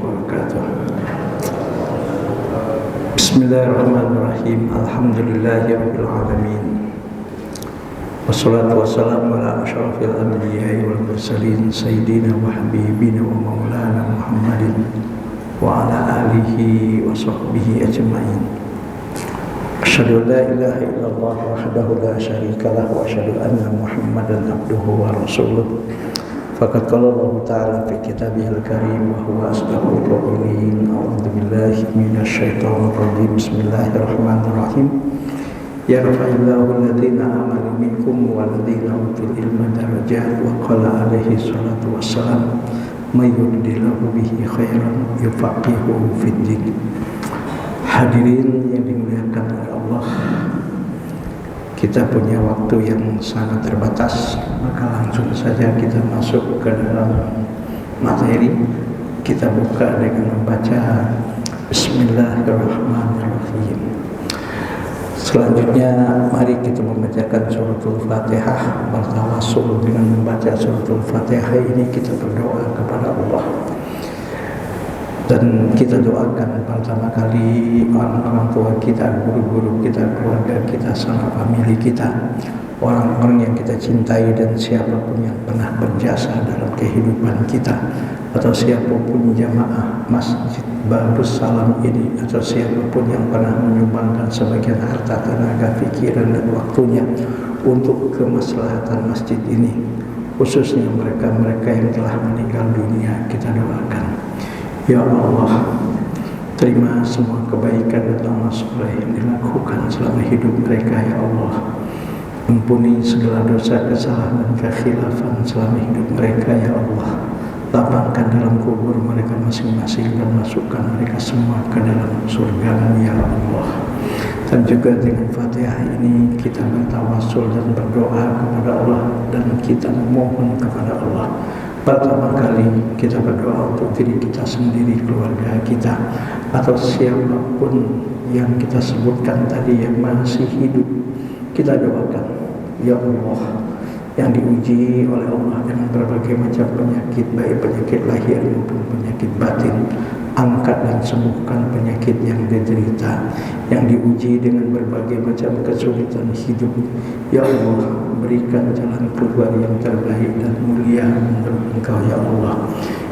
wabarakatuh. Bismillahirrahmanirrahim. Alhamdulillahirabbil alamin. Wassalatu wassalamu ala asyrafil anbiya'i wal mursalin sayyidina wa habibina wa maulana Muhammadin wa ala alihi wa sahbihi ajma'in. Asyhadu an la ilaha illallah wahdahu la syarika lah wa asyhadu anna Muhammadan abduhu wa rasuluh. Faqad qala Allah ta'ala fi kitabihil karim wa huwa asdaqul qa'ilin. A'udzu billahi minasy syaithanir rajim. Bismillahirrahmanirrahim. Yarfa'illahu alladziina aamanu minkum walladziina utul ilma darajat wa qala alaihi salatu wassalam may yuridillahu bihi khairan yufaqihuhu fid din. Hadirin yang dimuliakan oleh Allah, kita punya waktu yang sangat terbatas, maka langsung saja kita masuk ke dalam materi. Kita buka dengan membaca Bismillahirrahmanirrahim. Selanjutnya mari kita membacakan suratul Fatihah. Bertawassul dengan membaca suratul Fatihah ini kita berdoa kepada Allah. Dan kita doakan pertama kali orang-orang tua kita, guru-guru kita, keluarga kita, sanak famili kita, orang-orang yang kita cintai dan siapapun yang pernah berjasa dalam kehidupan kita, atau siapapun jamaah Masjid Babus Salam ini, atau siapapun yang pernah menyumbangkan sebagian harta, tenaga, pikiran dan waktunya untuk kemaslahatan masjid ini, khususnya mereka-mereka yang telah meninggal dunia, kita doakan. Ya Allah, terima semua kebaikan dan amal soleh yang dilakukan selama hidup mereka, ya Allah. Ampuni segala dosa, kesalahan dan kekhilafan selama hidup mereka, ya Allah. Lapangkan dalam kubur mereka masing-masing dan masukkan mereka semua ke dalam surga-Mu, ya Allah. Dan juga dengan Fatihah ini kita bertawassul dan berdoa kepada Allah, dan kita memohon kepada Allah. Pertama kali kita berdoa untuk diri kita sendiri, keluarga kita, atau siapapun yang kita sebutkan tadi yang masih hidup. Kita doakan, ya Allah, yang diuji oleh Allah dengan berbagai macam penyakit, baik penyakit lahir maupun penyakit batin, angkat dan sembuhkan penyakit yang diderita, yang diuji dengan berbagai macam kesulitan hidup. Ya Allah, berikan jalan keluar yang terbaik dan mulia menurut Engkau, ya Allah.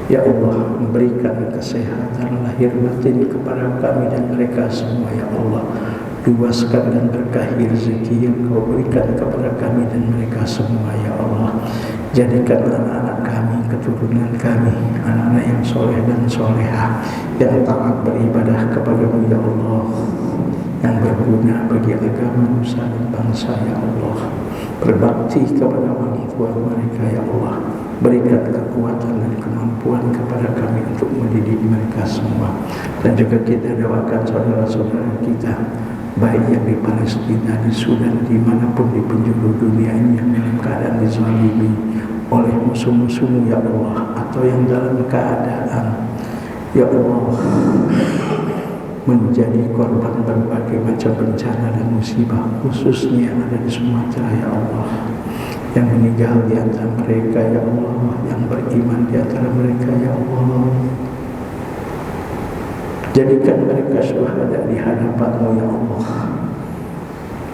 Ya Allah, berikan kesehatan lahir batin kepada kami dan mereka semua, ya Allah. Luaskan dan berkahi rezeki yang Kau berikan kepada kami dan mereka semua, ya Allah. Jadikan anak-anak kami, keturunan kami, anak-anak yang soleh dan solehah, yang taat beribadah kepada-Mu, ya Allah, yang berguna bagi agama, nusa dan bangsa, ya Allah. Berbakti kepada orang tua mereka, ya Allah. Berikan kekuatan dan kemampuan kepada kami untuk mendidik mereka semua. Dan juga kita doakan saudara-saudara kita, baik yang di Palestina, di Sudan, dimanapun di penjuru dunia ini, yang dalam keadaan dizalimi oleh musuh-musuh-Mu, ya Allah, atau yang dalam keadaan, ya Allah, menjadi korban berbagai macam bencana dan musibah, khususnya yang ada di Sumatera, ya Allah, yang meninggal di antara mereka, ya Allah, yang beriman di antara mereka, ya Allah. Jadikan mereka syuhada di hadapan-Mu, ya Allah.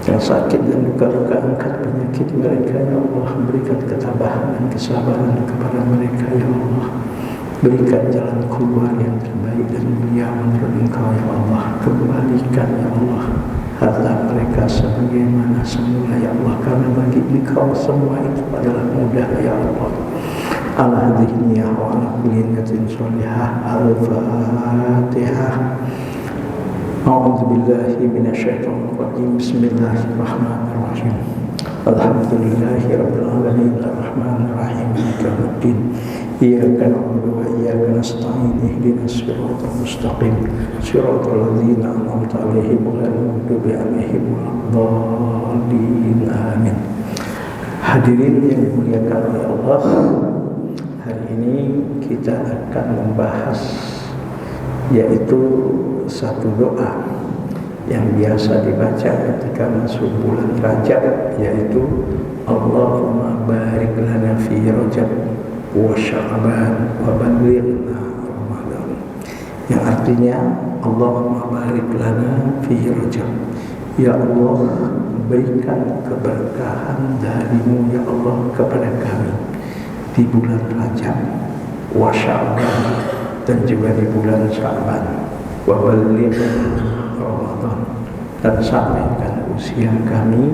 Yang sakit dan luka-luka, angkat penyakit mereka, ya Allah. Berikan ketabahan dan kesabaran kepada mereka, ya Allah. Berikan jalan keluar yang terbaik dan mulia menurut Engkau, ya Allah. Kembalikan, ya Allah, harta mereka sebagaimana semula, ya Allah. Karena bagi Engkau semua itu adalah mudah, ya Allah. Ala hadhihi wa ala kulli niyatin sholihah. Al-Fatihah. A'udzu billahi minasyaitonir rajim. Bismillahirrahmanirrahim. Alhamdulillahirabbil alamin arrahmanir rahim maliki yaumiddin. Iyyaka na'budu wa iyyaka nasta'in. Ihdinas siratal mustaqim. Siratal ladzina an'amta 'alaihim ghairil maghdubi 'alaihim waladdallin. Amin. Hadirin yang dimuliakan oleh Allah, hari ini kita akan membahas yaitu satu doa yang biasa dibaca ketika masuk bulan Rajab, yaitu Allahumma barik lana fi Rajab wa Sya'ban wa ballighna Ramadan. yang artinya Allahumma barik lana fi Rajab. Ya Allah, berikan keberkahan darimu ya Allah kepada kami di bulan Rajab, wa Sya'ban, dan juga di bulan Sya'ban, wa balligh Ramadan, dan sampaikan usia kami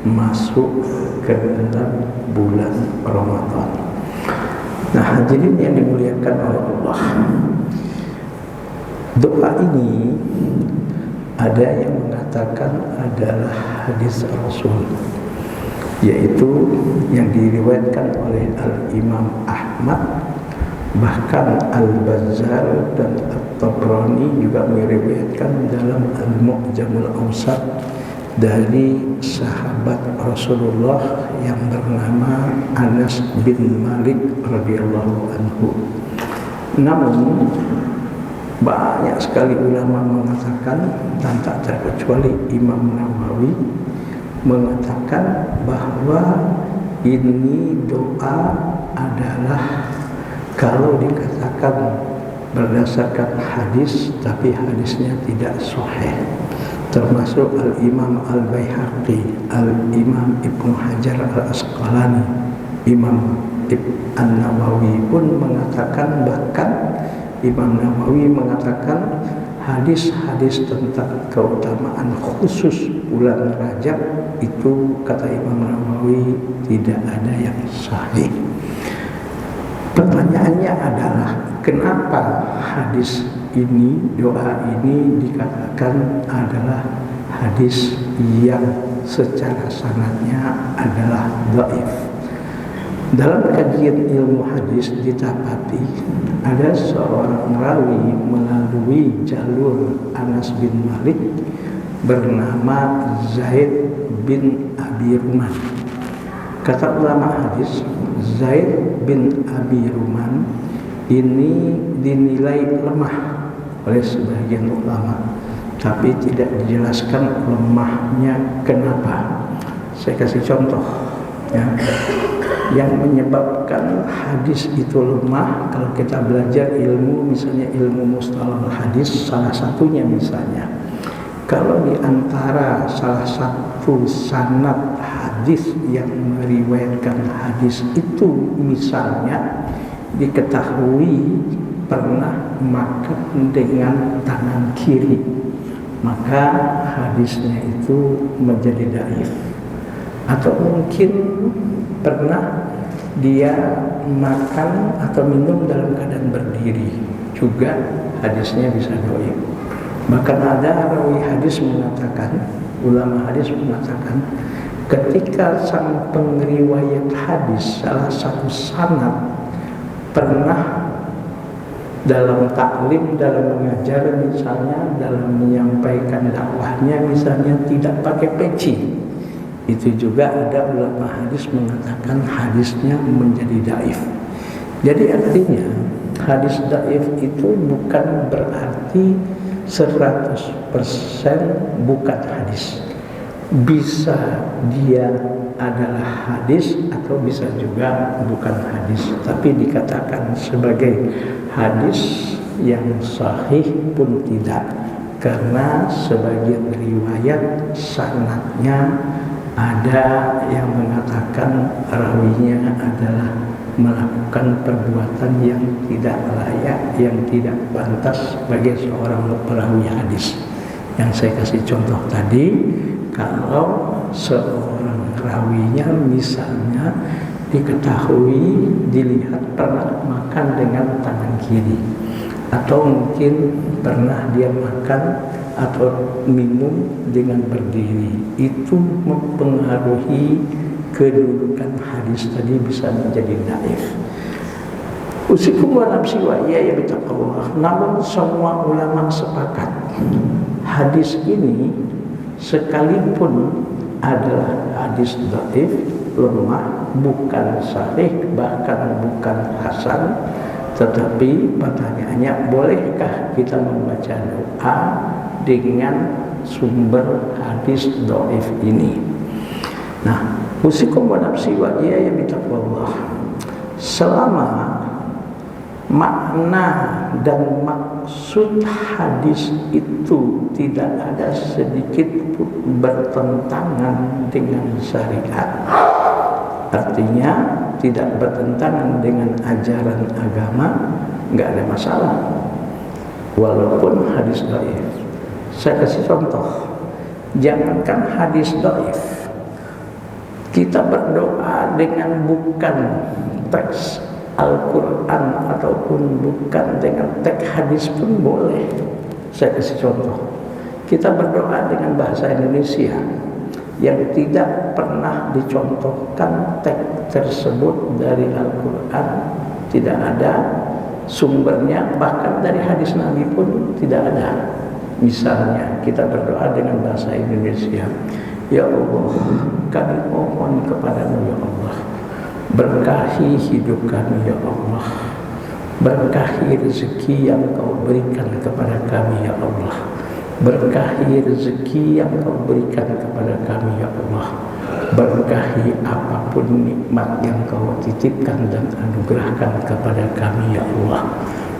masuk ke dalam bulan Ramadan. Nah, hadirin yang dimuliakan oleh Allah, doa ini ada yang mengatakan adalah hadis Rasul, yaitu yang diriwayatkan oleh Al-Imam Ahmad, bahkan Al-Bazzar dan At-Tabrani juga meriwayatkan dalam Al-Mu'jamul Awsat dari sahabat Rasulullah yang bernama Anas bin Malik radhiyallahu anhu. Namun banyak sekali ulama mengatakan, dan tak terkecuali Imam Nawawi mengatakan bahwa ini doa adalah kalau dikatakan berdasarkan hadis tapi hadisnya tidak sahih, termasuk Al-Imam Al-Baihaqi, Al-Imam Ibnu Hajar Al-Asqalani, Imam An-Nawawi pun mengatakan, bahkan Imam Nawawi mengatakan hadis-hadis tentang keutamaan khusus bulan Rajab itu, kata Imam Nawawi, tidak ada yang sahih. Pertanyaannya adalah, kenapa hadis ini, doa ini dikatakan adalah hadis yang secara sanadnya adalah dhaif? Dalam kajian ilmu hadis didapati ada seorang rawi melalui jalur Anas bin Malik bernama Zaid bin Abi Ruman. Kata ulama hadis, Zaid bin Abi Ruman ini dinilai lemah oleh sebagian ulama, tapi tidak dijelaskan lemahnya kenapa. Saya kasih contoh ya. Yang menyebabkan hadis itu lemah, kalau kita belajar ilmu, misalnya ilmu mustalah hadis, salah satunya misalnya, kalau di antara salah satu sanad hadis yang meriwayatkan hadis itu misalnya diketahui pernah makan dengan tangan kiri, maka hadisnya itu menjadi dhaif. Atau mungkin pernah dia makan atau minum dalam keadaan berdiri, juga hadisnya bisa dhaif. Bahkan ada rawi hadis mengatakan, ulama hadis mengatakan, ketika sang pengriwayat hadis salah satu sanad pernah dalam taklim, dalam mengajar misalnya, dalam menyampaikan dakwahnya misalnya tidak pakai peci, itu juga ada ulama hadis mengatakan hadisnya menjadi dhaif. Jadi artinya hadis dhaif itu bukan berarti 100% bukan hadis. Bisa dia adalah hadis atau bisa juga bukan hadis, tapi dikatakan sebagai hadis yang sahih pun tidak, karena sebagian riwayat sanadnya ada yang mengatakan rawinya adalah melakukan perbuatan yang tidak layak, yang tidak pantas bagi seorang perawi hadis. Yang saya kasih contoh tadi, kalau seorang rawinya misalnya diketahui, dilihat pernah makan dengan tangan kiri, atau mungkin pernah dia makan atau minum dengan berdiri, itu mempengaruhi kedudukan hadis tadi, bisa menjadi dhaif. Usikum wa nafsi wa iyaya bittaqwallah. Namun semua ulama sepakat hadis ini sekalipun adalah hadis dhaif, lemah, bukan sahih, bahkan bukan hasan, tetapi pertanyaannya, bolehkah kita membaca doa dengan sumber hadis dhaif ini? Nah, usikum wa nafsi wa iyaya bittaqwallah. Selama makna dan maksud hadis itu tidak ada sedikit pun bertentangan dengan syariat. Artinya tidak bertentangan dengan ajaran agama, nggak ada masalah. Walaupun hadis dhaif. Saya kasih contoh. Jangankan hadis dhaif, kita berdoa dengan bukan teks Al-Quran ataupun bukan dengan teks hadis pun boleh. Saya kasih contoh. Kita berdoa dengan bahasa Indonesia yang tidak pernah dicontohkan teks tersebut dari Al-Quran, tidak ada sumbernya, bahkan dari hadis Nabi pun tidak ada. Misalnya kita berdoa dengan bahasa Indonesia, ya Allah, kami mohon kepadamu ya Allah, berkahi hidup kami ya Allah, berkahi rezeki yang kau berikan kepada kami ya Allah, berkahi rezeki yang kau berikan kepada kami ya Allah, berkahi apapun nikmat yang kau titipkan dan anugerahkan kepada kami ya Allah,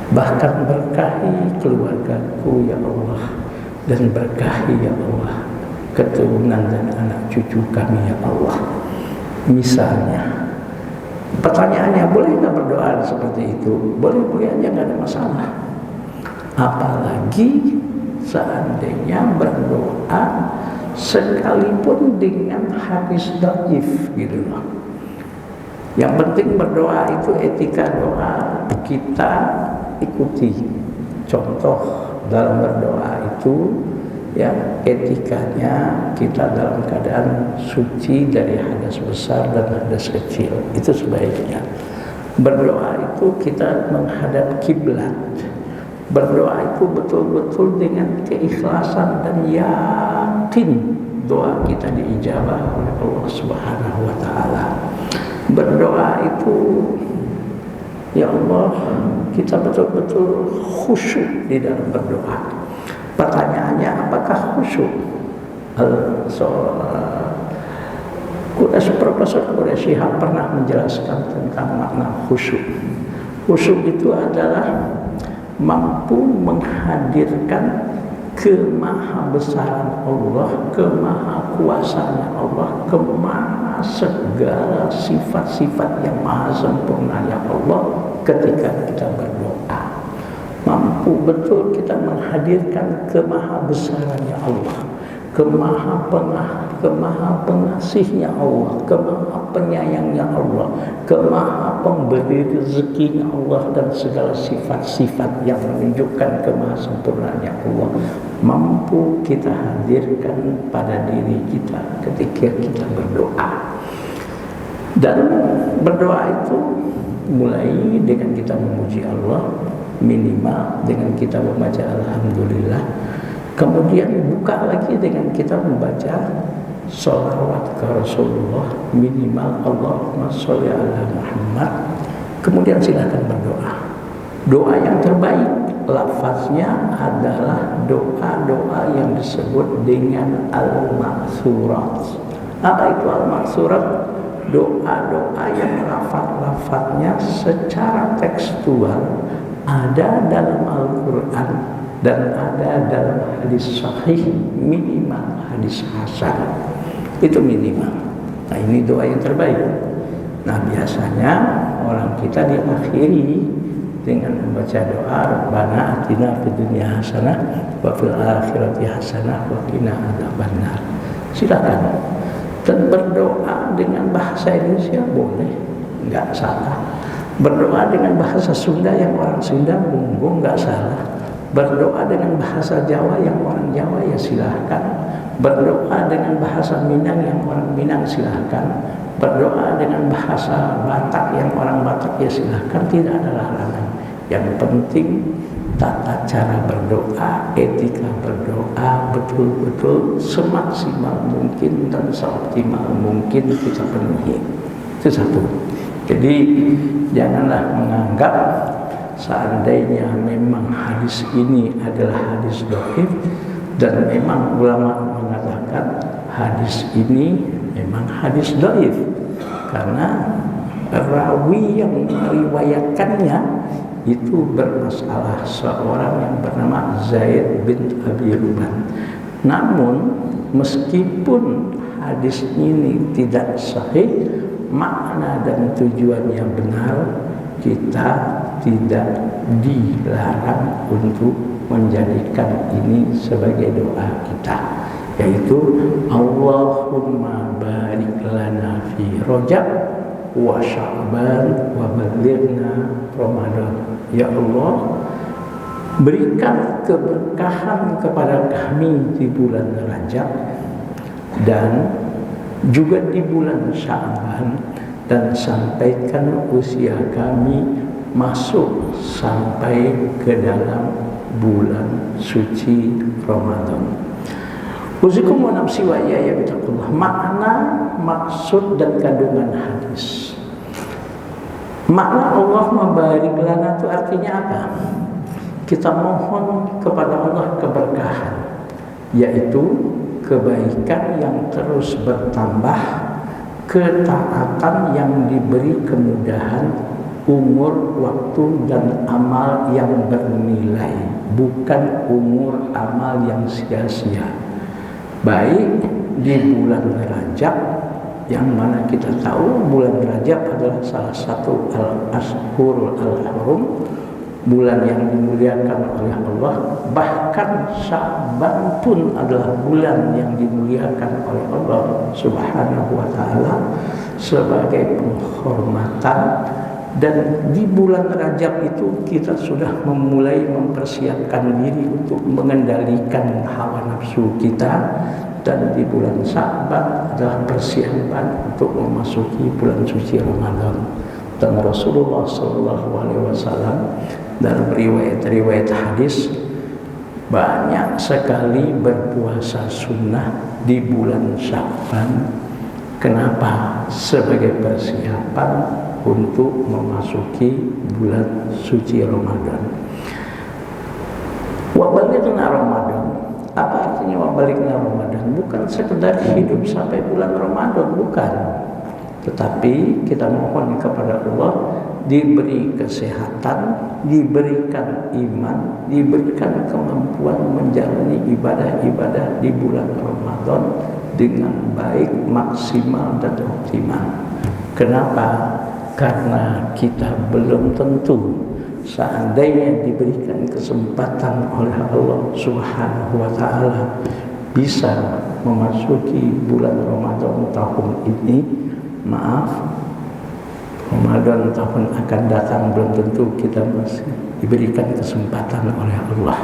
bahkan berkahi keluargaku ya Allah, dan berkahi ya Allah keturunan dan anak cucu kami ya Allah. Misalnya, pertanyaannya, boleh nggak berdoa seperti itu? Boleh aja, nggak ada masalah. Apalagi seandainya berdoa sekalipun dengan hadis dhaif gitu loh. Yang penting berdoa itu etika doa kita ikuti. Contoh dalam berdoa itu ya, etikanya kita dalam keadaan suci dari hadas besar dan hadas kecil. Itu sebaiknya. Berdoa itu kita menghadap kiblat. Berdoa itu betul-betul dengan keikhlasan dan yakin doa kita diijabah oleh Allah Subhanahu wa taala. Berdoa itu, ya Allah, kita betul-betul khusyuk di dalam berdoa. Pertanyaannya, apakah khusyuk? Profesor Quraisy Shihab pernah menjelaskan tentang makna khusyuk. Khusyuk itu adalah mampu menghadirkan kemahabesaran Allah, kemahakuasaan Allah, segala sifat-sifat yang maha sempurnanya Allah ketika kita berdoa. Mampu betul kita menghadirkan kemahabesarannya Allah, kemahapengasihnya Allah, kemahapenyayangnya Allah, kemahapemberi rezekinya Allah, dan segala sifat-sifat yang menunjukkan kemahasempurnaannya Allah mampu kita hadirkan pada diri kita ketika kita berdoa. Dan berdoa itu mulai dengan kita memuji Allah, minimal dengan kita membaca Alhamdulillah. Kemudian buka lagi dengan kita membaca sholawat ke Rasulullah, minimal Allahumma sholli ala Muhammad. Kemudian silakan berdoa. Doa yang terbaik lafaznya adalah doa-doa yang disebut dengan al-maksurat. Apa itu al-maksurat? Doa-doa yang lafaz-lafaznya secara tekstual ada dalam Al-Quran dan ada dalam hadis sahih, minimal hadis hasan. Itu minimal. Nah, ini doa yang terbaik. Nah, biasanya orang kita diakhiri dengan membaca doa Rabbana atina fid dunya hasanah wa fil akhirati hasanah wa qina adzabannar. Silakan. Dan berdoa dengan bahasa Indonesia boleh, enggak salah. Berdoa dengan bahasa Sunda yang orang Sunda monggo, enggak salah. Berdoa dengan bahasa Jawa yang orang Jawa ya silahkan. Berdoa dengan bahasa Minang yang orang Minang silahkan. Berdoa dengan bahasa Batak yang orang Batak ya silahkan, tidak ada larangan. Yang penting tata cara berdoa, etika berdoa betul-betul semaksimal mungkin dan seoptimal mungkin kita penuhi. Itu satu. Jadi janganlah menganggap seandainya memang hadis ini adalah hadis dhaif, dan memang ulama mengatakan hadis ini memang hadis dhaif karena rawi yang meriwayatkannya itu bermasalah seorang yang bernama Zaid bin Abi Ruban. Namun meskipun hadis ini tidak sahih, makna dan tujuannya benar, kita tidak dilarang untuk menjadikan ini sebagai doa kita, yaitu Allahumma barik lana fi Rajab wa Sya'ban wa balighna Ramadan. Ya Allah, berikan keberkahan kepada kami di bulan Rajab dan juga di bulan Sya'ban, dan sampaikan usia kami masuk sampai ke dalam bulan suci Ramadan. Usikum wa nafsi wa iyaya bittaqullah. Makna, maksud dan kandungan hadis. Makna Allahumma barik lana itu artinya apa? Kita mohon kepada Allah keberkahan, yaitu kebaikan yang terus bertambah, ketaatan yang diberi kemudahan, umur, waktu, dan amal yang bernilai, bukan umur amal yang sia-sia. Baik di bulan Rajab, yang mana kita tahu bulan Rajab adalah salah satu al-ashhurul al-hurum, bulan yang dimuliakan oleh Allah. Bahkan Sya'ban pun adalah bulan yang dimuliakan oleh Allah Subhanahu wa ta'ala sebagai penghormatan. Dan di bulan Rajab itu kita sudah memulai mempersiapkan diri untuk mengendalikan hawa nafsu kita, dan di bulan Sya'ban adalah persiapan untuk memasuki bulan suci Ramadan. Dan Rasulullah SAW dalam riwayat-riwayat hadis banyak sekali berpuasa sunnah di bulan Sya'ban. Kenapa? Sebagai persiapan untuk memasuki bulan suci Ramadan. Wabalighna Ramadan. Apa artinya wabalighna Ramadan? Bukan sekedar hidup sampai bulan Ramadan, bukan. Tetapi kita mohon kepada Allah diberi kesehatan, diberikan iman, diberikan kemampuan menjalani ibadah-ibadah di bulan Ramadan dengan baik, maksimal, dan optimal. Kenapa? Karena kita belum tentu, seandainya diberikan kesempatan oleh Allah Subhanahu wa ta'ala, bisa memasuki bulan Ramadan tahun ini. Maaf, Ramadan tahun akan datang belum tentu kita masih diberikan kesempatan oleh Allah.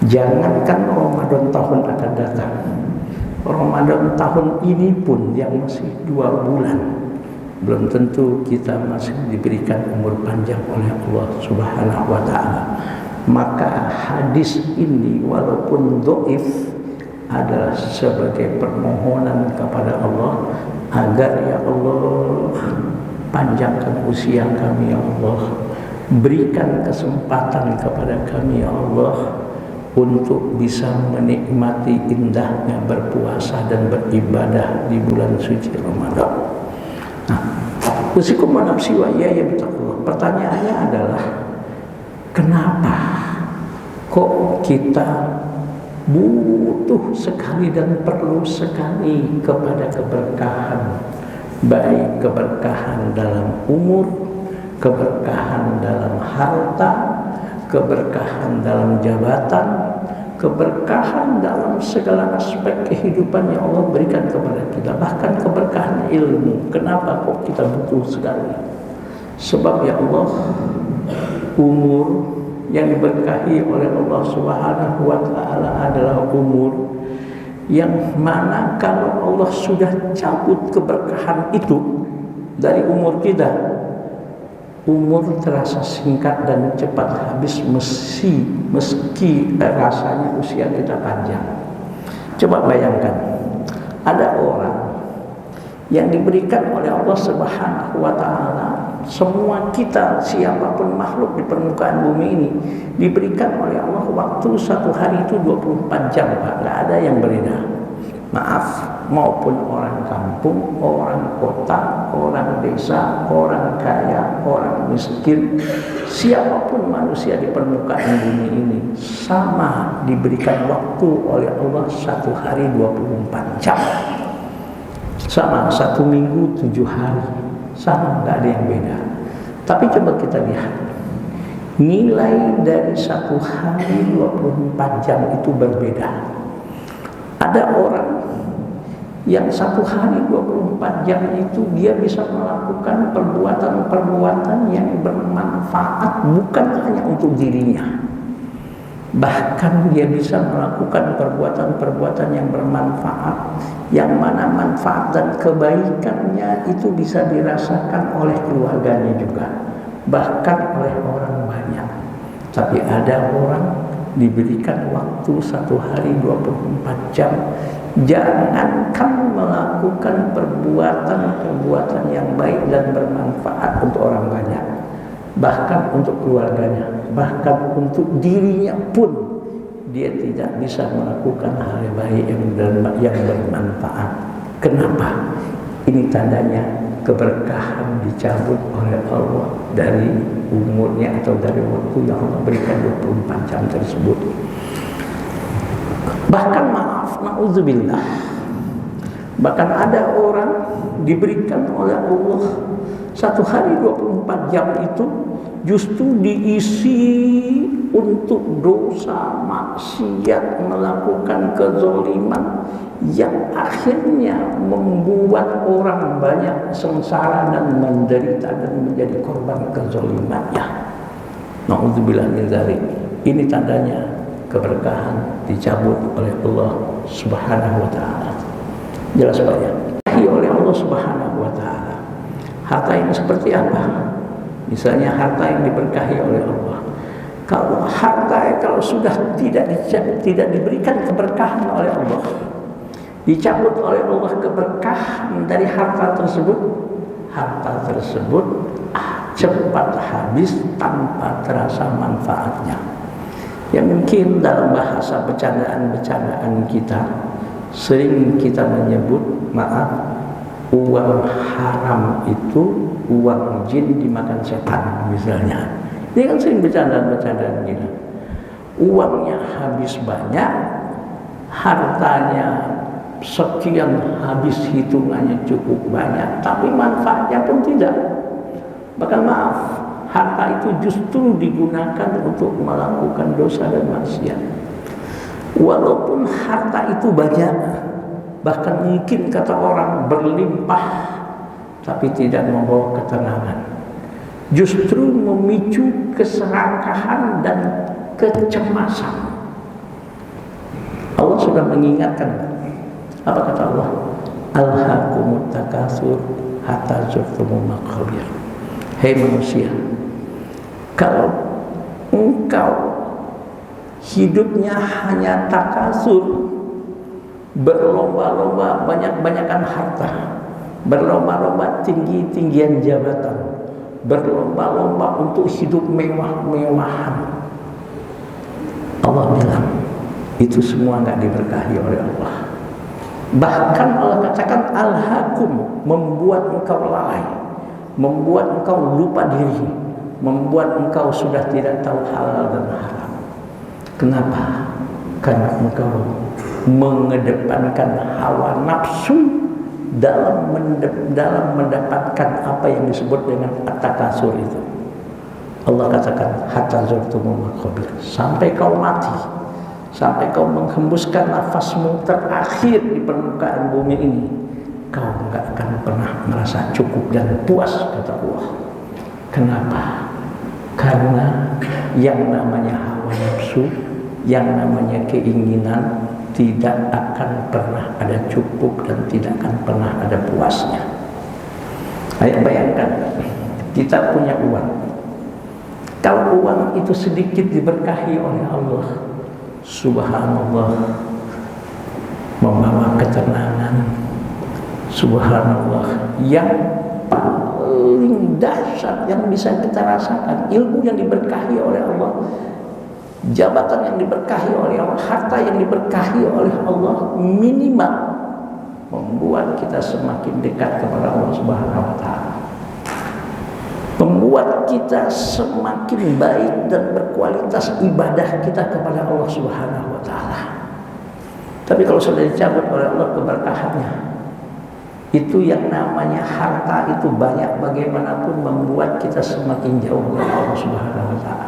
Jangankan Ramadan tahun akan datang, Ramadan tahun ini pun yang masih 2 bulan, belum tentu kita masih diberikan umur panjang oleh Allah Subhanahu wa ta'ala. Maka hadis ini walaupun dhaif adalah sebagai permohonan kepada Allah agar ya Allah panjangkan usia kami ya Allah, berikan kesempatan kepada kami ya Allah untuk bisa menikmati indahnya berpuasa dan beribadah di bulan suci Ramadan. Usikum wa nafsi wa iyaya bittaqullah. Pertanyaannya adalah, kenapa kok kita butuh sekali dan perlu sekali kepada keberkahan, baik keberkahan dalam umur, keberkahan dalam harta, keberkahan dalam jabatan, keberkahan dalam segala aspek kehidupan yang Allah berikan kepada kita, bahkan keberkahan ilmu. Kenapa kok kita butuh sekali? Sebab ya Allah, umur yang diberkahi oleh Allah Subhanahu wa ta'ala adalah umur yang mana kalau Allah sudah cabut keberkahan itu dari umur kita, umur terasa singkat dan cepat habis meski rasanya usia kita panjang. Coba bayangkan, ada orang yang diberikan oleh Allah Subhanahu wa ta'ala, semua kita siapapun makhluk di permukaan bumi ini diberikan oleh Allah waktu 1 hari itu 24 jam, Pak, nggak ada yang berbeda. Maaf, maupun orang kampung, orang kota, orang desa, orang kaya, orang miskin, siapapun manusia di permukaan bumi ini sama diberikan waktu oleh Allah 1 hari 24 jam. Sama 1 minggu 7 hari, sama, nggak ada yang beda. Tapi coba kita lihat, nilai dari 1 hari 24 jam itu berbeda. Ada orang yang 1 hari 24 jam itu dia bisa melakukan perbuatan-perbuatan yang bermanfaat bukan hanya untuk dirinya. Bahkan dia bisa melakukan perbuatan-perbuatan yang bermanfaat, yang mana manfaat dan kebaikannya itu bisa dirasakan oleh keluarganya juga, bahkan oleh orang banyak. Tapi ada orang diberikan waktu 1 hari 24 jam, jangankan melakukan perbuatan-perbuatan yang baik dan bermanfaat untuk orang banyak, bahkan untuk keluarganya, bahkan untuk dirinya pun dia tidak bisa melakukan hal yang baik yang bermanfaat. Kenapa? Ini tandanya keberkahan dicabut oleh Allah dari umurnya atau dari waktu yang Allah berikan 24 jam tersebut. Bahkan maaf, na'udzubillah, bahkan ada orang diberikan oleh Allah 1 hari 24 jam itu justru diisi untuk dosa, maksiat, melakukan kezaliman yang akhirnya membuat orang banyak sengsara dan menderita dan menjadi korban kezalimannya. Na'udzubillah min dzalik. Ini tandanya keberkahan dicabut oleh Allah Subhanahu wa taala. Jelas Pak ya? Oleh Allah Subhanahu wa taala. Harta ini seperti apa? Misalnya harta yang diberkahi oleh Allah. Kalau harta kalau sudah tidak diberikan keberkahan oleh Allah, dicabut oleh Allah keberkahan dari harta tersebut cepat habis tanpa terasa manfaatnya. Ya mungkin dalam bahasa bercandaan kita sering kita menyebut, maaf, uang haram itu uang jin dimakan setan misalnya. Ini kan sering bercandaan gitu. Uangnya habis banyak, hartanya sekian habis, hitungannya cukup banyak, tapi manfaatnya pun tidak. Bahkan maaf, harta itu justru digunakan untuk melakukan dosa dan maksiat. Walaupun harta itu banyak, bahkan mungkin kata orang berlimpah, tapi tidak membawa ketenangan, justru memicu keserakahan dan kecemasan. Allah sudah mengingatkan. Apa kata Allah? Alhaakumut takatsur hatta zurtumul maqabir. Hei manusia, kalau engkau hidupnya hanya takasur, berlomba-lomba banyak-banyakan harta, berlomba-lomba tinggi-tinggian jabatan, berlomba-lomba untuk hidup mewah-mewahan, Allah bilang itu semua enggak diberkahi oleh Allah. Bahkan Allah katakan alhaakum, membuat engkau lalai, membuat engkau lupa diri, membuat engkau sudah tidak tahu halal dan haram. Kenapa? Karena engkau mengedepankan hawa nafsu dalam mendapatkan apa yang disebut dengan at-takasur itu. Allah katakan hatta zurtumul maqabir, sampai kau mati, sampai kau menghembuskan nafasmu terakhir di permukaan bumi ini, kau enggak akan pernah merasa cukup dan puas, kata Allah. Kenapa? Karena yang namanya hawa nafsu, yang namanya keinginan tidak akan pernah ada cukup dan tidak akan pernah ada puasnya. Ayo bayangkan, kita punya uang. Kalau uang itu sedikit diberkahi oleh Allah, subhanallah, membawa ketenangan, subhanallah, yang paling dahsyat yang bisa kita rasakan, ilmu yang diberkahi oleh Allah, jabatan yang diberkahi oleh Allah, harta yang diberkahi oleh Allah, minimal membuat kita semakin dekat kepada Allah Subhanahu wa taala. Membuat kita semakin baik dan berkualitas ibadah kita kepada Allah Subhanahu wa taala. Tapi kalau sudah dicabut oleh Allah keberkahannya, itu yang namanya harta itu banyak bagaimanapun membuat kita semakin jauh dari Allah Subhanahu wa taala.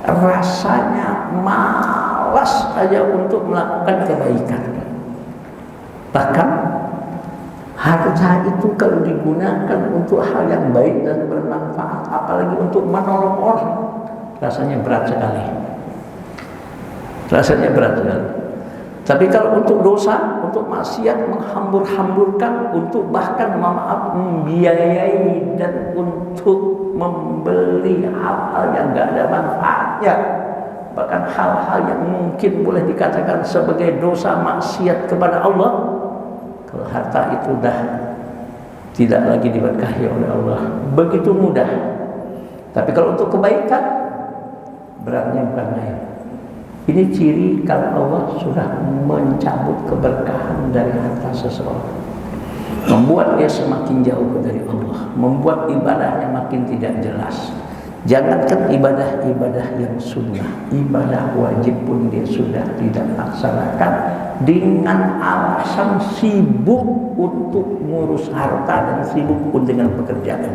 Rasanya malas aja untuk melakukan kebaikan. Bahkan harta itu kalau digunakan untuk hal yang baik dan bermanfaat, apalagi untuk menolong orang, rasanya berat sekali. Rasanya berat sekali. Tapi kalau untuk dosa, untuk maksiat, menghambur-hamburkan, untuk bahkan membiayai dan untuk membeli hal-hal yang gak ada manfaatnya, bahkan hal-hal yang mungkin boleh dikatakan sebagai dosa maksiat kepada Allah, kalau harta itu dah tidak lagi diberkahi oleh Allah, begitu mudah. Tapi kalau untuk kebaikan, beratnya bukan main. Ini ciri kalau Allah sudah mencabut keberkahan dari harta seseorang, membuat dia semakin jauh dari Allah, membuat ibadahnya makin tidak jelas. Jangankan ibadah-ibadah yang sunnah, ibadah wajib pun dia sudah tidak laksanakan dengan alasan sibuk untuk ngurus harta dan sibuk pun dengan pekerjaan.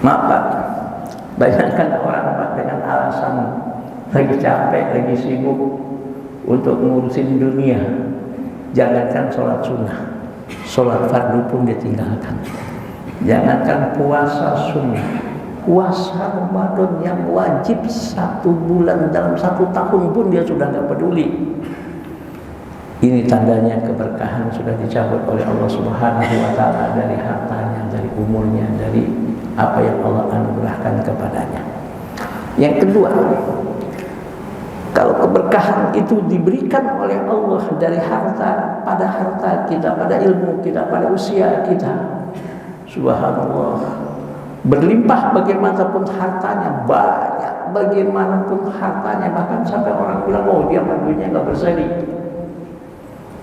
Maaf Pak, banyakkan orang Pak dengan alasan lagi capek, lagi sibuk untuk ngurusin dunia. Jangankan sholat sunnah, sholat fardu pun dia tinggalkan. Jangankan puasa sunnah, puasa Ramadan yang wajib 1 bulan dalam 1 tahun pun dia sudah nggak peduli. Ini tandanya keberkahan sudah dicabut oleh Allah Subhanahu wa taala dari hartanya, dari umurnya, dari apa yang Allah anugerahkan kepadanya. Yang kedua, kalau keberkahan itu diberikan oleh Allah dari harta kita, pada ilmu kita, pada usia kita, subhanallah, berlimpah bagaimanapun hartanya, banyak bagaimanapun hartanya, bahkan sampai orang bilang, oh dia madunya nggak berseri,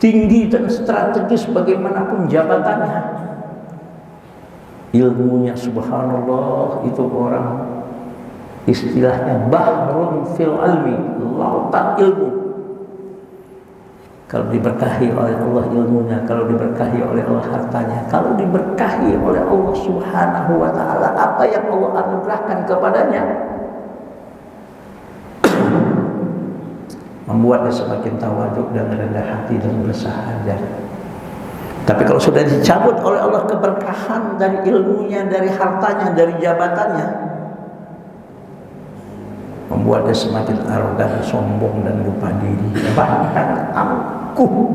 tinggi dan strategis bagaimanapun jabatannya, ilmunya subhanallah, itu orang istilahnya bahrun fil ilmi, lautan ilmu. Kalau diberkahi oleh Allah ilmunya, kalau diberkahi oleh Allah hartanya, kalau diberkahi oleh Allah Subhanahu wa taala apa yang Allah anugerahkan kepadanya, membuat dia semakin tawaduk dan rendah hati dan bersahaja. Tapi kalau sudah dicabut oleh Allah keberkahan dari ilmunya, dari hartanya, dari jabatannya, membuat dia semakin arogan, sombong dan lupa diri, bahkan angkuh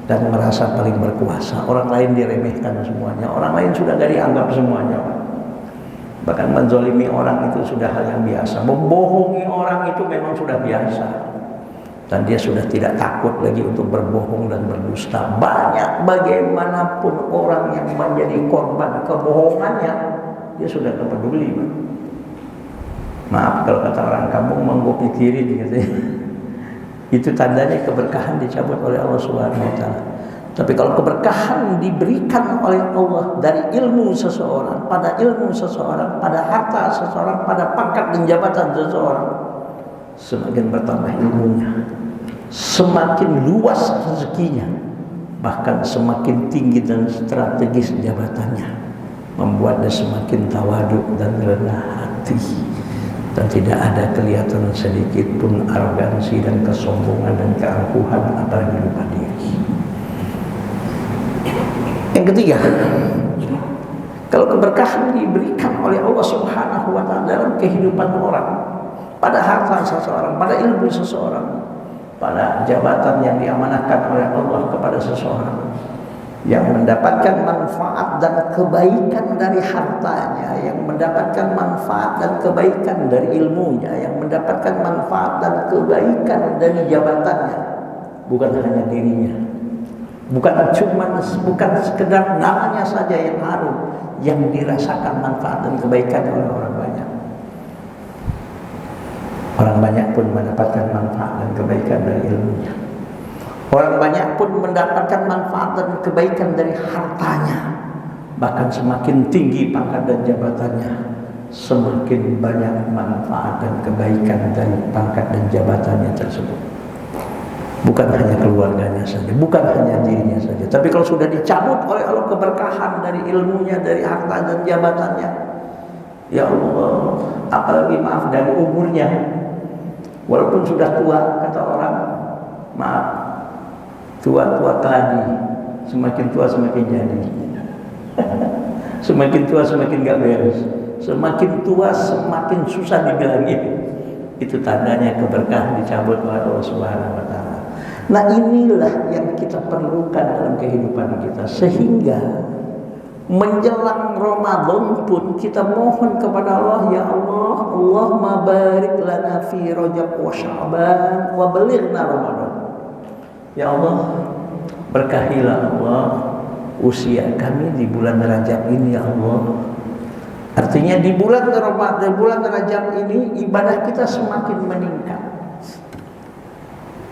dan merasa paling berkuasa. Orang lain diremehkan semuanya, orang lain sudah gak dianggap semuanya. Bahkan menzolimi orang itu sudah hal yang biasa, membohongi orang itu memang sudah biasa, dan dia sudah tidak takut lagi untuk berbohong dan berdusta. Banyak bagaimanapun orang yang menjadi korban kebohongannya, dia sudah tak peduli. Maaf kalau kata orang kampung, menggopi kiri gitu. Itu tandanya keberkahan dicabut oleh Allah Subhanahu wa taala. Tapi kalau keberkahan diberikan oleh Allah dari ilmu seseorang, pada ilmu seseorang, pada harta seseorang, pada pangkat dan jabatan seseorang, semakin bertambah ilmunya, semakin luas rezekinya, bahkan semakin tinggi dan strategis jabatannya, membuat dia semakin tawaduk dan rendah hati, dan tidak ada kelihatan sedikit pun arogansi dan kesombongan dan keangkuhan, apalagi lupa diri. Yang ketiga, kalau keberkahan diberikan oleh Allah Subhanahu wa taala dalam kehidupan orang, pada harta seseorang, pada ilmu seseorang, pada jabatan yang diamanahkan oleh Allah kepada seseorang, yang mendapatkan manfaat dan kebaikan dari hartanya, yang mendapatkan manfaat dan kebaikan dari ilmunya, yang mendapatkan manfaat dan kebaikan dari jabatannya, bukan hanya dirinya, bukan sekedar namanya saja yang harum, yang dirasakan manfaat dan kebaikannya oleh orang banyak. Orang banyak pun mendapatkan manfaat dan kebaikan dari ilmunya. Orang banyak pun mendapatkan manfaat dan kebaikan dari hartanya. Bahkan semakin tinggi pangkat dan jabatannya, semakin banyak manfaat dan kebaikan dari pangkat dan jabatannya tersebut. Bukan hanya keluarganya saja, bukan hanya dirinya saja, tapi kalau sudah dicabut oleh Allah keberkahan dari ilmunya, dari harta dan jabatannya, ya Allah, apalagi maaf dari umurnya, walaupun sudah tua, kata orang, maaf, tua-tua keladi, semakin tua semakin jadi. Semakin tua semakin gak beres, semakin tua semakin susah dibilangin. Itu tandanya keberkahan dicabut oleh Allah Subhanahu wa taala. Nah, inilah yang kita perlukan dalam kehidupan kita, sehingga menjelang Ramadan pun kita mohon kepada Allah, ya Allah, Allahumma barik lana fi Rajab wa Sya'ban wa balighna Ramadan. Ya Allah, berkahilah Allah usia kami di bulan Rajab ini, ya Allah. Artinya di bulan Ramadan, di bulan Rajab ini ibadah kita semakin meningkat.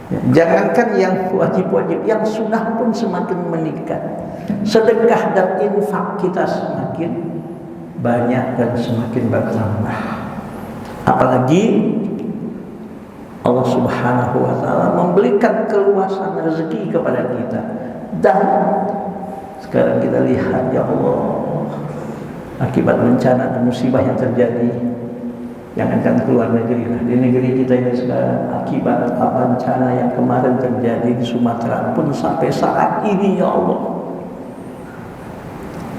Jangankan yang wajib-wajib, yang sunnah pun semakin meningkat. Sedekah dan infak kita semakin banyak dan semakin bertambah. Apalagi Allah Subhanahu wa taala memberikan keluasan rezeki kepada kita. Dan sekarang kita lihat, ya Allah, akibat bencana dan musibah yang terjadi, jangankan keluar negeri lah, di negeri kita ini sekarang akibat bencana yang kemarin terjadi di Sumatera pun sampai saat ini, ya Allah,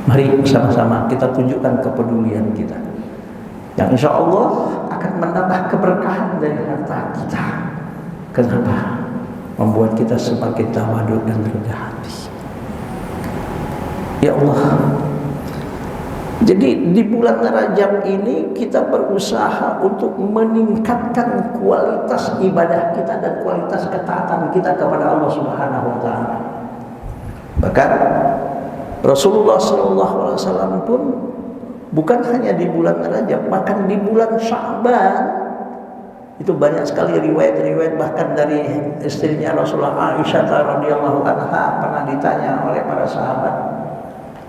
mari bersama-sama kita tunjukkan kepedulian kita, yang insya Allah akan menambah keberkahan dari harta kita. Kenapa? Membuat kita semakin tawadhu dan rendah hati. Ya Allah, jadi di bulan Rajab ini kita berusaha untuk meningkatkan kualitas ibadah kita dan kualitas ketaatan kita kepada Allah Subhanahu wa taala. Bahkan Rasulullah SAW pun bukan hanya di bulan Rajab, bahkan di bulan Sya'ban itu banyak sekali riwayat-riwayat, bahkan dari istrinya Rasulullah, Aisyah radhiyallahu anha, pernah ditanya oleh para sahabat,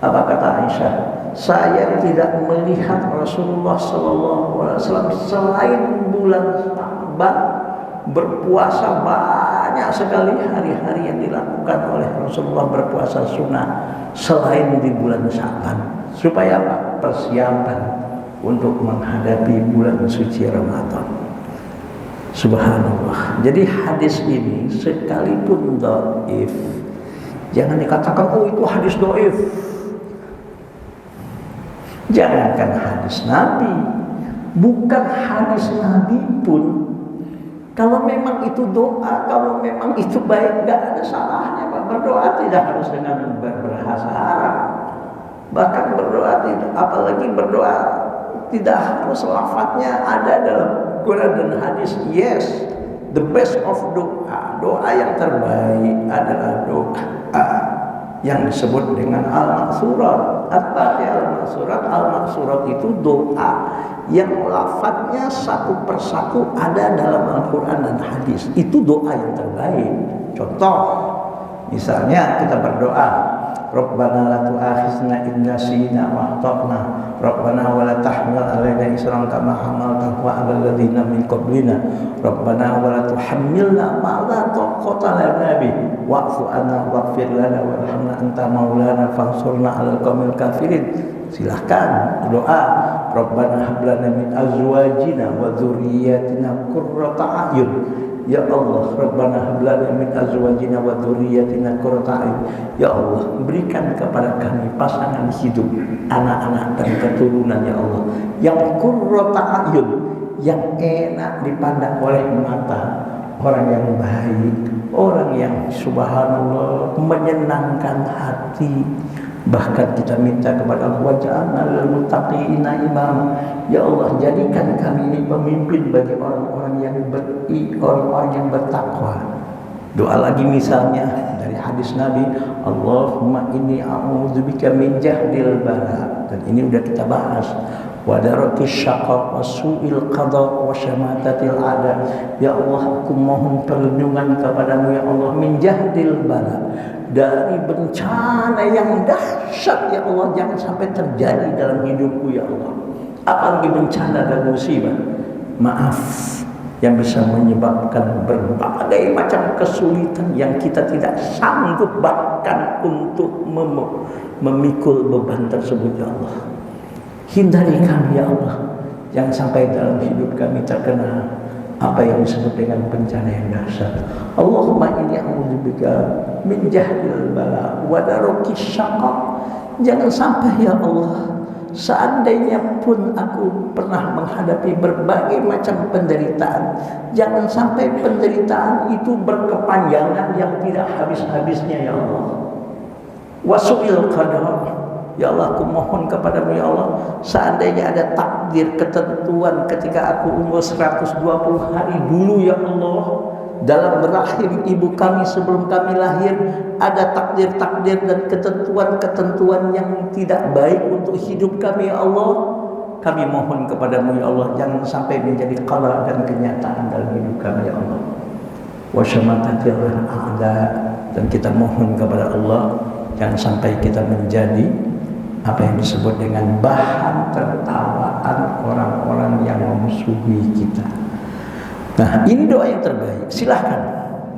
apa kata Aisyah? Saya tidak melihat Rasulullah SAW selain bulan Sya'ban berpuasa banyak sekali hari-hari yang dilakukan oleh Rasulullah berpuasa sunnah selain di bulan Sya'ban. Supaya apa? Persiapan untuk menghadapi bulan suci Ramadan. Subhanallah. Jadi hadis ini sekalipun dhaif, jangan dikatakan oh itu hadis dhaif. Jangankan hadis Nabi, bukan hadis Nabi pun, kalau memang itu doa, kalau memang itu baik, gak ada salahnya Pak. Berdoa tidak harus dengan berbahasa Arab, bahkan berdoa tidak, apalagi berdoa tidak harus lafadznya ada dalam Quran dan hadis. Yes, the best of doa, doa yang terbaik adalah doa yang disebut dengan al-maksurat. Apa ya al-maksurat? Al-maksurat itu doa yang lafadznya satu persatu ada dalam Al-Quran dan hadis. Itu doa yang terbaik. Contoh, misalnya kita berdoa, Rabbana la tu'akhizna in nasina wa akhtana, Rabbana wa la tahmil alaina isran kama hamaltahu 'alal ladzina min qablina, Rabbana wa la tuhammilna ma la taqata lana bih, wa'fu 'anna waghfir lana warhamna anta maulana fansurna 'alal qaumil kafirin. Silahkan doa, Rabbana hab lana min azwajina wa dzurriyyatina qurrata a'yun. Ya Allah, Rabbana hab lana min azwajina wa dzurriyyatina qurrata a'yun. Ya Allah, berikan kepada kami pasangan hidup, anak-anak dan keturunan, ya Allah, yang qurrata a'yun, yang enak dipandang oleh mata, orang yang baik, orang yang subhanallah menyenangkan hati. Bahkan kita minta kepada Allah, waj'alna lil muttaqina imam. Ya Allah, jadikan kami ini pemimpin bagi orang-orang yang orang-orang yang bertakwa. Doa lagi misalnya dari hadis Nabi, Allahumma inni a'udzubika min jahdil bala. Dan ini udah kita bahas. wa daraki syaqa wa su'il qada wa syamatatil a'da. Ya Allah, aku mohon perlindungan kepadamu ya Allah min jahdil bala, dari bencana yang dahsyat ya Allah, jangan sampai terjadi dalam hidupku ya Allah. Apalagi bencana dan musibah, maaf, yang bisa menyebabkan berbagai macam kesulitan yang kita tidak sanggup bahkan untuk memikul beban tersebut ya Allah. Hindari kami ya Allah, jangan sampai dalam hidup kami terkena apa yang disebut dengan bencana yang dahsyat. Allahumma inni a'udzubika min jahdil bala wa daraki syaqa. Jangan sampai ya Allah, seandainya pun aku pernah menghadapi berbagai macam penderitaan, jangan sampai penderitaan itu berkepanjangan yang tidak habis-habisnya ya Allah. Wasu'il qadar. Ya Allah, aku mohon kepadamu ya Allah, seandainya ada takdir ketentuan ketika aku umur 120 hari dulu ya Allah, dalam rahim ibu kami sebelum kami lahir, ada takdir-takdir dan ketentuan-ketentuan yang tidak baik untuk hidup kami ya Allah. Kami mohon kepadamu ya Allah, jangan sampai menjadi qada dan kenyataan dalam hidup kami ya Allah. Wa syamatatil a'da, dan kita mohon kepada Allah jangan sampai kita menjadi apa yang disebut dengan bahan tertawaan orang-orang yang memusuhi kita. Nah, ini doa yang terbaik. Silahkan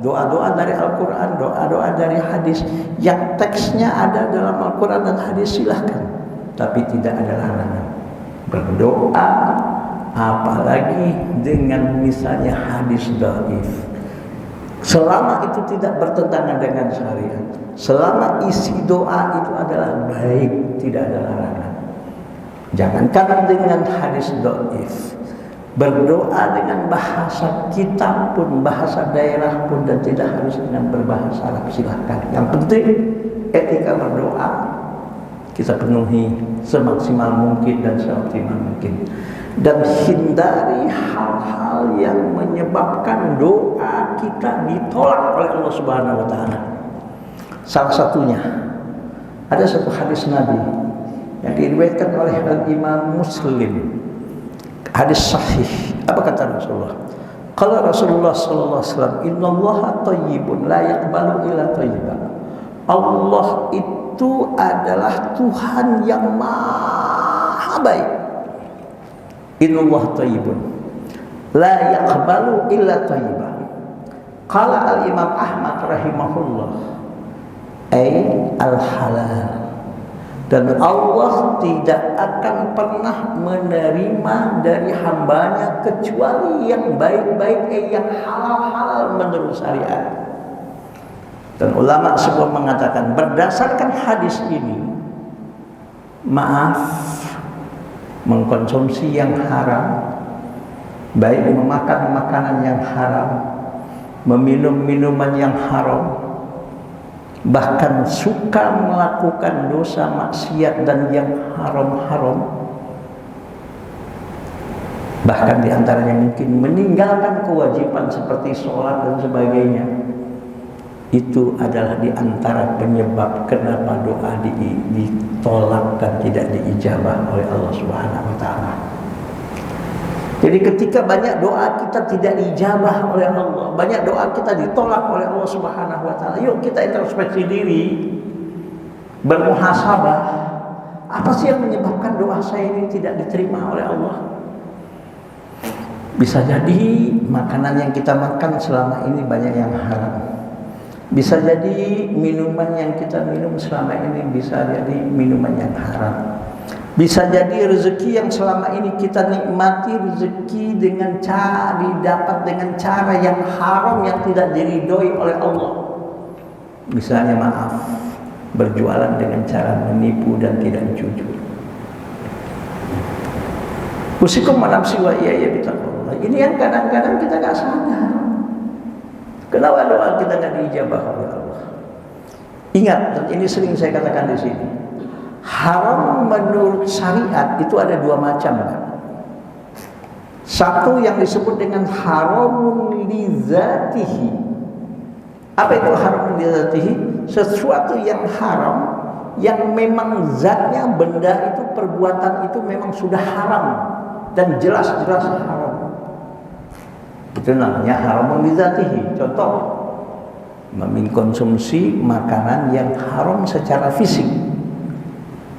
doa-doa dari Al-Quran, doa-doa dari hadis yang teksnya ada dalam Al-Quran dan hadis, silahkan. Tapi tidak ada larangan berdoa apalagi dengan misalnya hadis dhaif, selama itu tidak bertentangan dengan syariat, selama isi doa itu adalah baik, tidak ada larangan. Jangankan dengan hadis dhaif, berdoa dengan bahasa kita pun, bahasa daerah pun, dan tidak harus dengan berbahasa Arab, silahkan. Yang penting etika berdoa kita penuhi semaksimal mungkin dan seoptimal mungkin, dan hindari hal-hal yang menyebabkan doa kita ditolak oleh Allah Subhanahu wa taala. Salah satunya ada satu hadis Nabi yang diriwayatkan oleh Imam Muslim, hadis sahih. Apa kata Rasulullah? Qala Rasulullah sallallahu alaihi wasallam, "Innallaha thayyibun la yaqbalu illa thayyiban." Allah itu adalah Tuhan yang maha baik. Innallaha thayyibun la yaqbalu illa thayyiban. Qala al-Imam Ahmad rahimahullah, ay al-halal. Dan Allah tidak akan pernah menerima dari hambanya kecuali yang baik-baik, yang halal-halal menurut syariat. Dan ulama semua mengatakan berdasarkan hadis ini, maaf, mengkonsumsi yang haram, baik memakan makanan yang haram, meminum minuman yang haram, bahkan suka melakukan dosa maksiat dan yang haram-haram, bahkan diantaranya mungkin meninggalkan kewajiban seperti sholat dan sebagainya, itu adalah diantara penyebab kenapa doa ditolak dan tidak diijabah oleh Allah Subhanahu wa taala. Jadi ketika banyak doa kita tidak diijabah oleh Allah, banyak doa kita ditolak oleh Allah Subhanahu wa taala, yuk kita introspeksi diri, bermuhasabah. Apa sih yang menyebabkan doa saya ini tidak diterima oleh Allah? Bisa jadi makanan yang kita makan selama ini banyak yang haram. Bisa jadi minuman yang kita minum selama ini bisa jadi minuman yang haram. Bisa jadi rezeki yang selama ini kita nikmati, rezeki dengan cara didapat dengan cara yang haram, yang tidak diridhoi oleh Allah. Misalnya maaf, berjualan dengan cara menipu dan tidak jujur. Usikum manamsi wa iya bitaqullah. Ini yang kadang-kadang kita gak sadar. Kenapa doa kita gak diijabah oleh Allah? Ingat, dan ini sering saya katakan di sini. Haram menurut syariat itu ada dua macam, kan? Satu yang disebut dengan haramun li dzatihi. Apa itu haramun li dzatihi? Sesuatu yang haram yang memang zatnya benda itu, perbuatan itu memang sudah haram dan jelas-jelas haram. Itu namanya haramun lidzatihi. Contoh, mengkonsumsi makanan yang haram secara fisik,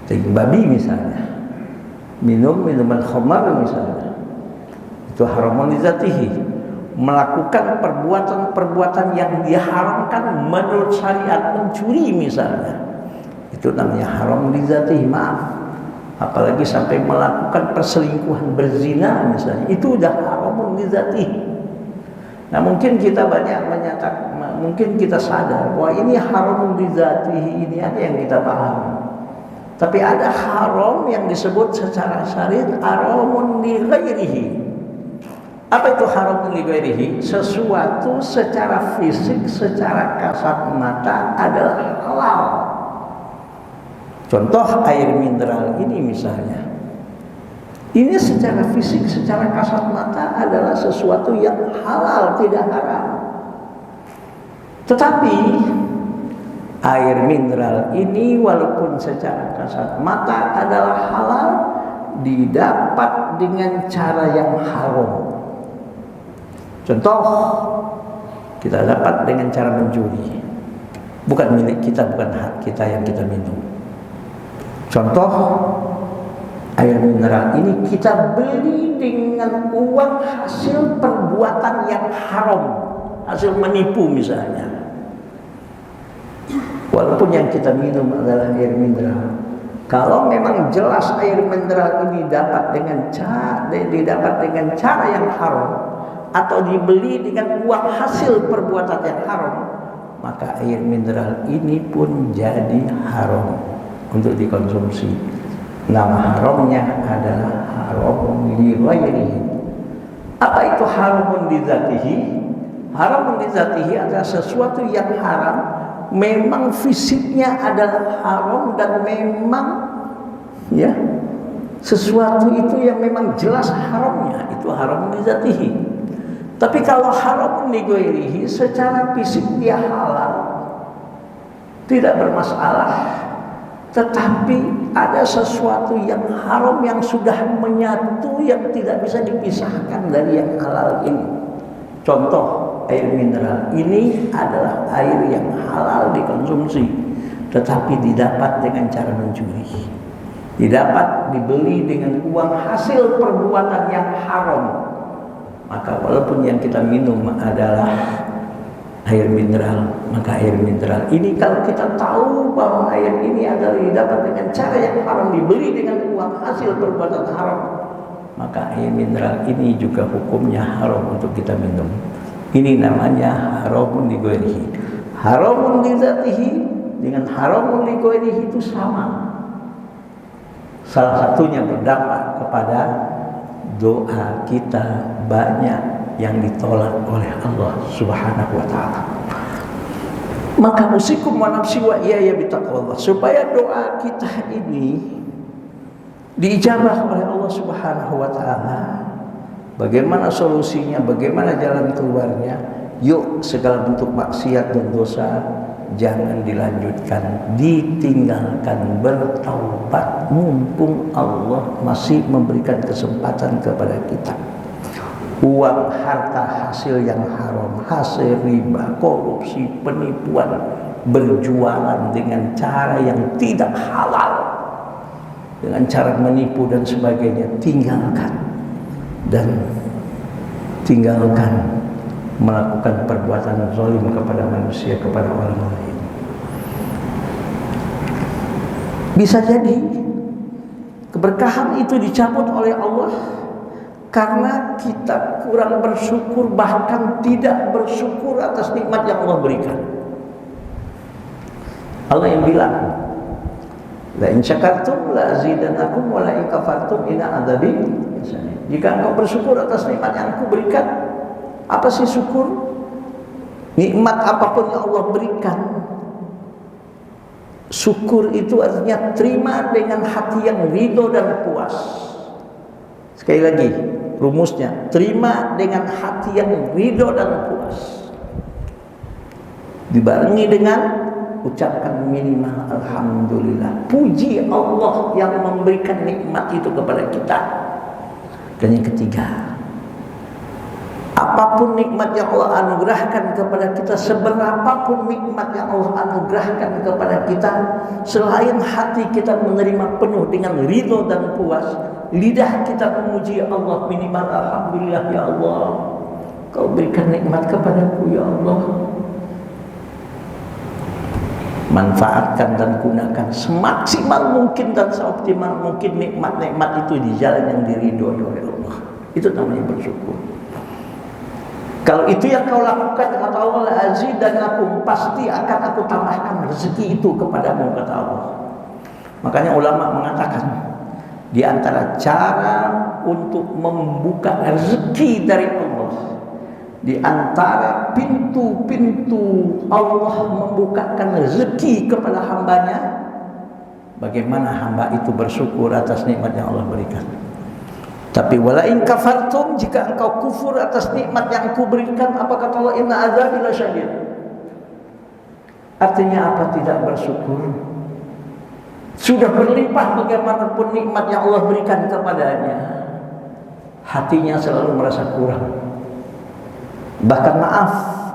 daging babi misalnya, minum minuman khamar misalnya, itu haramun lidzatihi. Melakukan perbuatan-perbuatan yang diharamkan menurut syariat, mencuri misalnya, itu namanya haram lidzatihi. Maaf, apalagi sampai melakukan perselingkuhan, berzina misalnya, itu udah haramun lidzatihi. Nah, mungkin kita banyak menyatakan, mungkin kita sadar bahwa ini haram lidzatihi, ini ada yang kita pahami. Tapi ada haram yang disebut secara syariat haramun li ghairihi. Apa itu haramun li ghairihi? Sesuatu secara fisik, secara kasat mata adalah halal. Contoh air mineral ini misalnya. Ini secara fisik, secara kasat mata adalah sesuatu yang halal, tidak haram. Tetapi air mineral ini walaupun secara kasat mata adalah halal, didapat dengan cara yang haram. Contoh, kita dapat dengan cara mencuri. Bukan milik kita, bukan hak kita yang kita minum. Contoh, air mineral ini kita beli dengan uang hasil perbuatan yang haram, hasil menipu misalnya. Walaupun yang kita minum adalah air mineral, kalau memang jelas air mineral ini didapat dengan cara yang haram atau dibeli dengan uang hasil perbuatan yang haram, maka air mineral ini pun jadi haram untuk dikonsumsi. Nama haramnya adalah haramun li ghairihi. Apa itu haramun li dzatihi? Haramun li dzatihi adalah sesuatu yang haram, memang fisiknya adalah haram dan memang ya sesuatu itu yang memang jelas haramnya, itu haramun li dzatihi. Tapi kalau haramun li ghairihi, secara fisik dia halal, tidak bermasalah. Tetapi ada sesuatu yang haram yang sudah menyatu, yang tidak bisa dipisahkan dari yang halal ini. Contoh, air mineral ini adalah air yang halal dikonsumsi, tetapi didapat dengan cara mencuri. Didapat, dibeli dengan uang hasil perbuatan yang haram. Maka walaupun yang kita minum adalah air mineral, maka air mineral ini kalau kita tahu bahwa air ini adalah didapat dengan cara yang haram, dibeli dengan uang hasil perbuatan haram, maka air mineral ini juga hukumnya haram untuk kita minum. Ini namanya haramun li ghairihi. Haramun li dzatihi dengan haramun li ghairihi itu sama. Salah satunya berdampak kepada doa kita banyak yang ditolak oleh Allah Subhanahu wa taala. Maka usikum wa nafsi wa iyaya bitaqwallah, supaya doa kita ini diijabah oleh Allah Subhanahu wa taala. Bagaimana solusinya? Bagaimana jalan keluarnya? Yuk, segala bentuk maksiat dan dosa jangan dilanjutkan, ditinggalkan, bertaubat mumpung Allah masih memberikan kesempatan kepada kita. Uang harta hasil yang haram, hasil riba, korupsi, penipuan, berjualan dengan cara yang tidak halal, dengan cara menipu dan sebagainya, tinggalkan. Dan tinggalkan melakukan perbuatan zalim kepada manusia, kepada orang lain. Bisa jadi keberkahan itu dicabut oleh Allah karena kita kurang bersyukur, bahkan tidak bersyukur atas nikmat yang Allah berikan. Allah yang bilang, la in syakartum la azidannakum wa la in kafartum inna adzabi. Jika engkau bersyukur atas nikmat yang aku berikan, apa sih syukur? Nikmat apapun yang Allah berikan, syukur itu artinya terima dengan hati yang ridho dan puas. Sekali lagi rumusnya, terima dengan hati yang ridho dan puas, dibarengi dengan ucapkan minimal alhamdulillah. Puji Allah yang memberikan nikmat itu kepada kita. Dan yang ketiga, apapun nikmat yang Allah anugerahkan kepada kita, seberapapun nikmat yang Allah anugerahkan kepada kita, selain hati kita menerima penuh dengan ridho dan puas, lidah kita memuji Allah minimal alhamdulillah, ya Allah, Kau berikan nikmat kepadaku, ya Allah. Manfaatkan dan gunakan semaksimal mungkin dan seoptimal mungkin nikmat-nikmat itu di jalan yang diridhoi oleh Allah. Itu namanya bersyukur. Kalau itu yang kau lakukan, kata Allah, azidannakum, pasti akan aku tambahkan rezeki itu kepadamu, kata Allah. Makanya ulama mengatakan, di antara cara untuk membuka rezeki dari Allah, di antara pintu-pintu Allah membukakan rezeki kepada hambanya, bagaimana hamba itu bersyukur atas nikmat yang Allah berikan. Tapi walain kafartum, jika engkau kufur atas nikmat yang aku berikan, apa kata Allah, inna azabi lasyadid. Artinya apa? Tidak bersyukur. Sudah berlimpah bagaimanapun nikmat yang Allah berikan kepadanya, hatinya selalu merasa kurang. Bahkan maaf,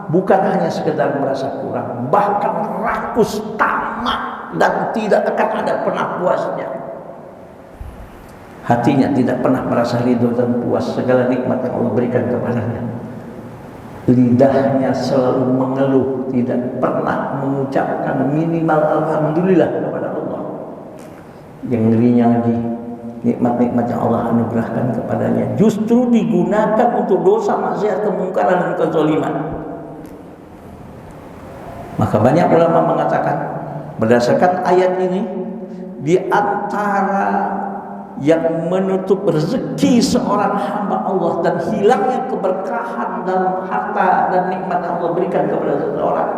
bukan hanya sekedar merasa kurang, bahkan rakus, tamak, dan tidak akan ada pernah puasnya. Hatinya tidak pernah merasa ridho dan puas segala nikmat yang Allah berikan kepadanya. Lidahnya selalu mengeluh, tidak pernah mengucapkan minimal alhamdulillah kepada Allah. Yang ngerinya lagi, nikmat-nikmat yang Allah anugerahkan kepadanya justru digunakan untuk dosa, maksiat, kemungkaran, dan kezaliman. Maka banyak ulama mengatakan, berdasarkan ayat ini, di antara yang menutup rezeki seorang hamba Allah dan hilangnya keberkahan dalam harta dan nikmat yang Allah berikan kepada seseorang,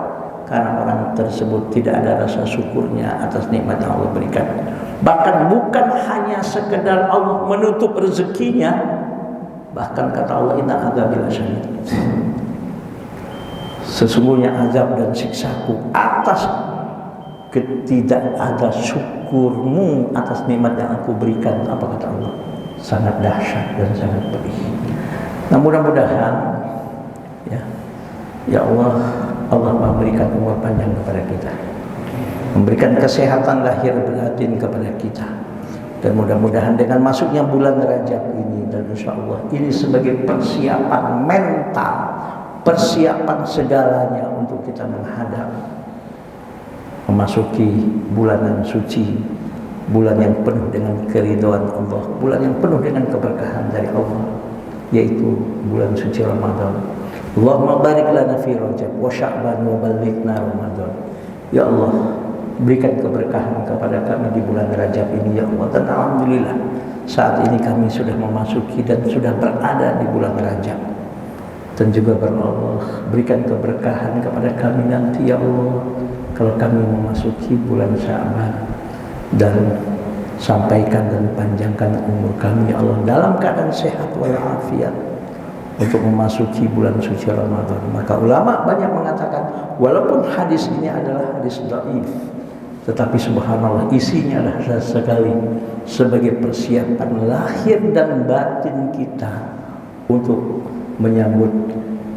karena orang tersebut tidak ada rasa syukurnya atas nikmat yang Allah berikan. Bahkan bukan hanya sekedar Allah menutup rezekinya, bahkan kata Allah, inna azabi lasyadid, sesungguhnya azab dan siksaku atas ketidak ada syukurmu atas nikmat yang aku berikan. Apa kata Allah? Sangat dahsyat dan sangat pedih. Nah, mudah-mudahan ya Allah memberikan umur panjang kepada kita, memberikan kesehatan lahir dan batin kepada kita, dan mudah-mudahan dengan masuknya bulan Rajab ini, dan insya Allah ini sebagai persiapan mental, persiapan segalanya untuk kita menghadap memasuki bulan yang suci, bulan yang penuh dengan keridhaan Allah, bulan yang penuh dengan keberkahan dari Allah, yaitu bulan suci Ramadan. Allahumma barik lana fi Rajab wa Sya'ban wa ballighna Ramadan. Ya Allah, berikan keberkahan kepada kami di bulan Rajab ini, ya Allah. Dan alhamdulillah saat ini kami sudah memasuki dan sudah berada di bulan Rajab. Dan juga Allah, berikan keberkahan kepada kami nanti, ya Allah, kalau kami memasuki bulan Sya'ban, dan sampaikan dan panjangkan umur kami, ya Allah, dalam keadaan sehat walafiat untuk memasuki bulan suci Ramadan. Maka ulama banyak mengatakan, walaupun hadis ini adalah hadis dhaif, tetapi subhanallah isinya adalah sekali sebagai persiapan lahir dan batin kita untuk menyambut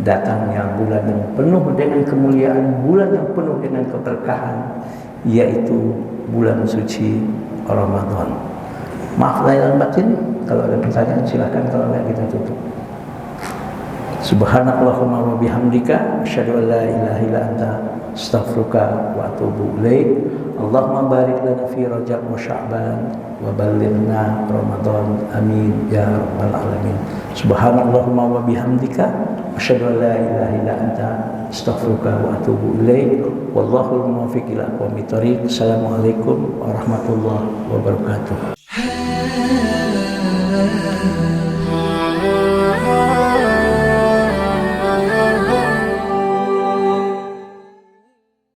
datangnya bulan yang penuh dengan kemuliaan, bulan yang penuh dengan keberkahan, yaitu bulan suci Ramadan. Maaf lahir dan batin, kalau ada pertanyaan silakan, kalau tidak kita tutup. Subhanallahumma wa bihamdika asyhadu an la ilaha illa anta astaghfiruka wa atubu ilaik. Allahumma barik lana fi Rajab wa Sya'ban wa ballighna Ramadan, amin ya rabbal alamin. Subhanallahumma wa bihamdika asyhadu an la ilaha illa anta astaghfiruka wa atubu ilaik. Wallahul muwaffiq ila aqwamit thoriq. Assalamualaikum warahmatullahi wabarakatuh.